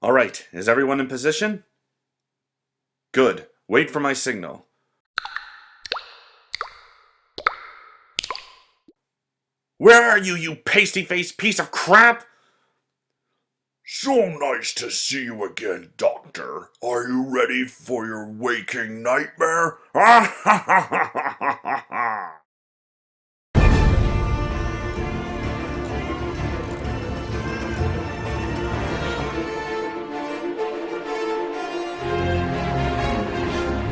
Alright, is everyone in position? Good. Wait for my signal. Where are you, you pasty-faced piece of crap? So nice to see you again, Doctor. Are you ready for your waking nightmare? Ah ha ha ha ha ha ha!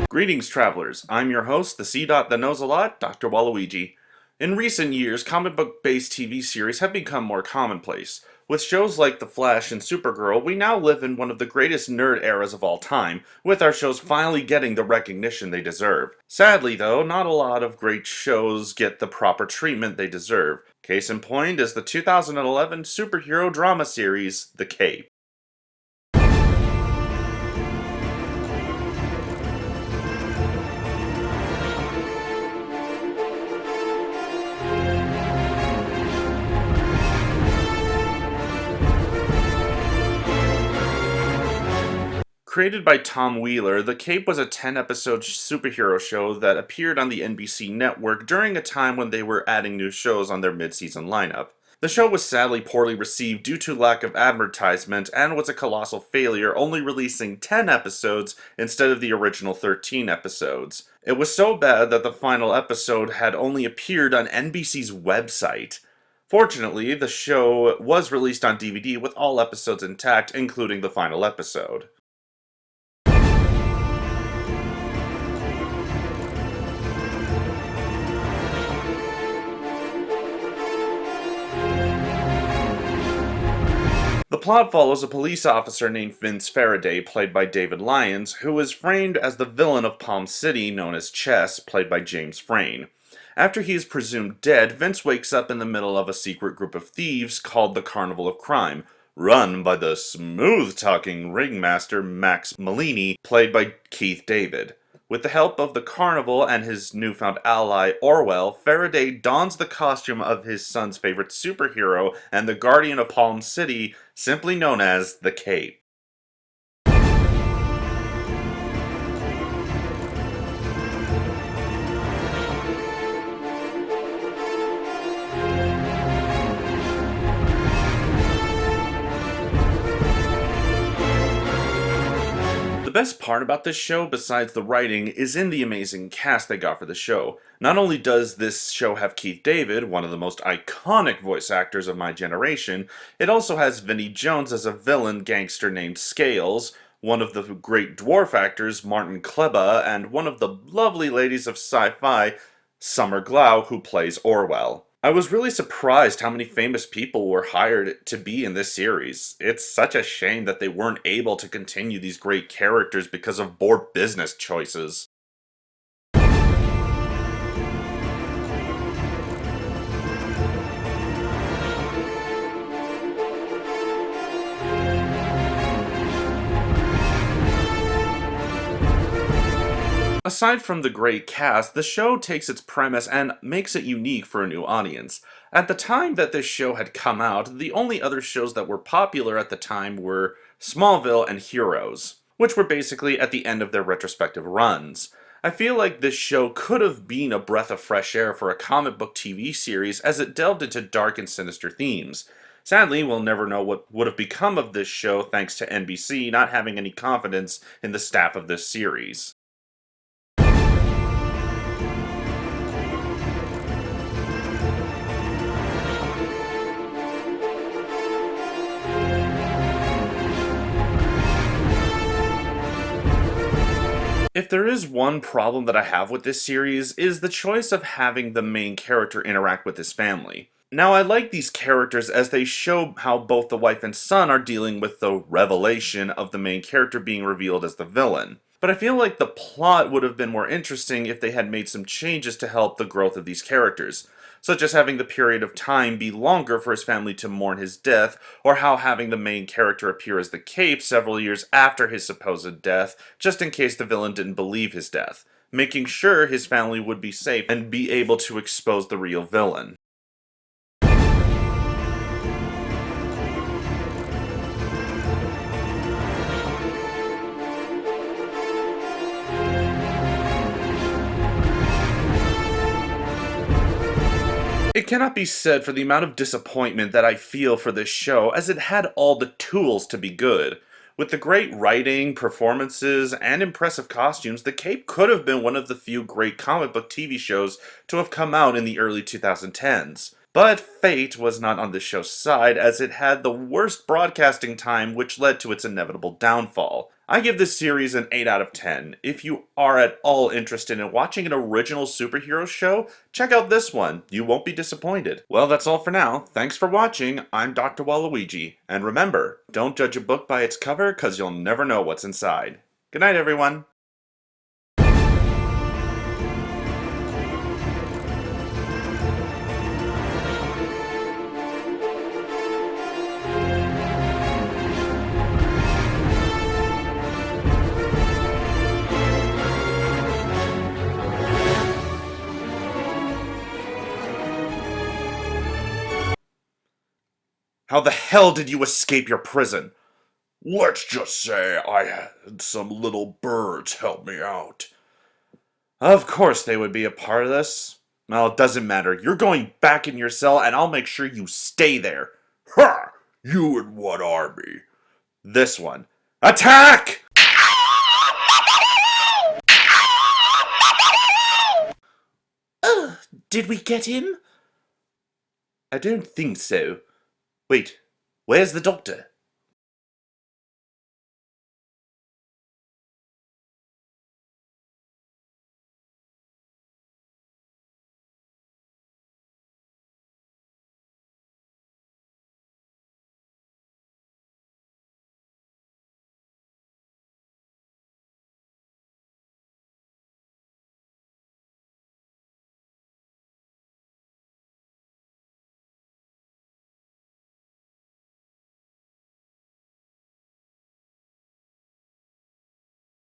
Greetings, travelers. I'm your host, the C-Dot that knows a lot, Dr. Waluigi. In recent years, comic book-based TV series have become more commonplace. With shows like The Flash and Supergirl, we now live in one of the greatest nerd eras of all time, with our shows finally getting the recognition they deserve. Sadly, though, not a lot of great shows get the proper treatment they deserve. Case in point is the 2011 superhero drama series, The Cape. Created by Tom Wheeler, The Cape was a 10-episode superhero show that appeared on the NBC network during a time when they were adding new shows on their mid-season lineup. The show was sadly poorly received due to lack of advertisement and was a colossal failure, only releasing 10 episodes instead of the original 13 episodes. It was so bad that the final episode had only appeared on NBC's website. Fortunately, the show was released on DVD with all episodes intact, including the final episode. The plot follows a police officer named Vince Faraday, played by David Lyons, who is framed as the villain of Palm City, known as Chess, played by James Frain. After he is presumed dead, Vince wakes up in the middle of a secret group of thieves called the Carnival of Crime, run by the smooth-talking ringmaster Max Malini, played by Keith David. With the help of the Carnival and his newfound ally, Orwell, Faraday dons the costume of his son's favorite superhero and the Guardian of Palm City, simply known as the Cape. The best part about this show, besides the writing, is in the amazing cast they got for the show. Not only does this show have Keith David, one of the most iconic voice actors of my generation, it also has Vinnie Jones as a villain gangster named Scales, one of the great dwarf actors, Martin Kleba, and one of the lovely ladies of sci-fi, Summer Glau, who plays Orwell. I was really surprised how many famous people were hired to be in this series. It's such a shame that they weren't able to continue these great characters because of poor business choices. Aside from the great cast, the show takes its premise and makes it unique for a new audience. At the time that this show had come out, the only other shows that were popular at the time were Smallville and Heroes, which were basically at the end of their retrospective runs. I feel like this show could have been a breath of fresh air for a comic book TV series as it delved into dark and sinister themes. Sadly, we'll never know what would have become of this show thanks to NBC not having any confidence in the staff of this series. If there is one problem that I have with this series, is the choice of having the main character interact with his family. Now, I like these characters as they show how both the wife and son are dealing with the revelation of the main character being revealed as the villain. But I feel like the plot would have been more interesting if they had made some changes to help the growth of these characters, such as having the period of time be longer for his family to mourn his death, or how having the main character appear as the Cape several years after his supposed death, just in case the villain didn't believe his death, making sure his family would be safe and be able to expose the real villain. cannot be said for the amount of disappointment that I feel for this show, as it had all the tools to be good. With the great writing, performances, and impressive costumes, The Cape could have been one of the few great comic book TV shows to have come out in the early 2010s. But fate was not on the show's side, as it had the worst broadcasting time, which led to its inevitable downfall. I give this series an 8 out of 10. If you are at all interested in watching an original superhero show, check out this one. You won't be disappointed. Well, that's all for now. Thanks for watching. I'm Dr. Waluigi. And remember, don't judge a book by its cover, cause you'll never know what's inside. Good night, everyone. How the hell did you escape your prison? Let's just say I had some little birds help me out. Of course they would be a part of this. Well, it doesn't matter. You're going back in your cell, and I'll make sure you stay there. Ha! You and what army? This one. Attack! Did we get him? I don't think so. Wait, where's the doctor?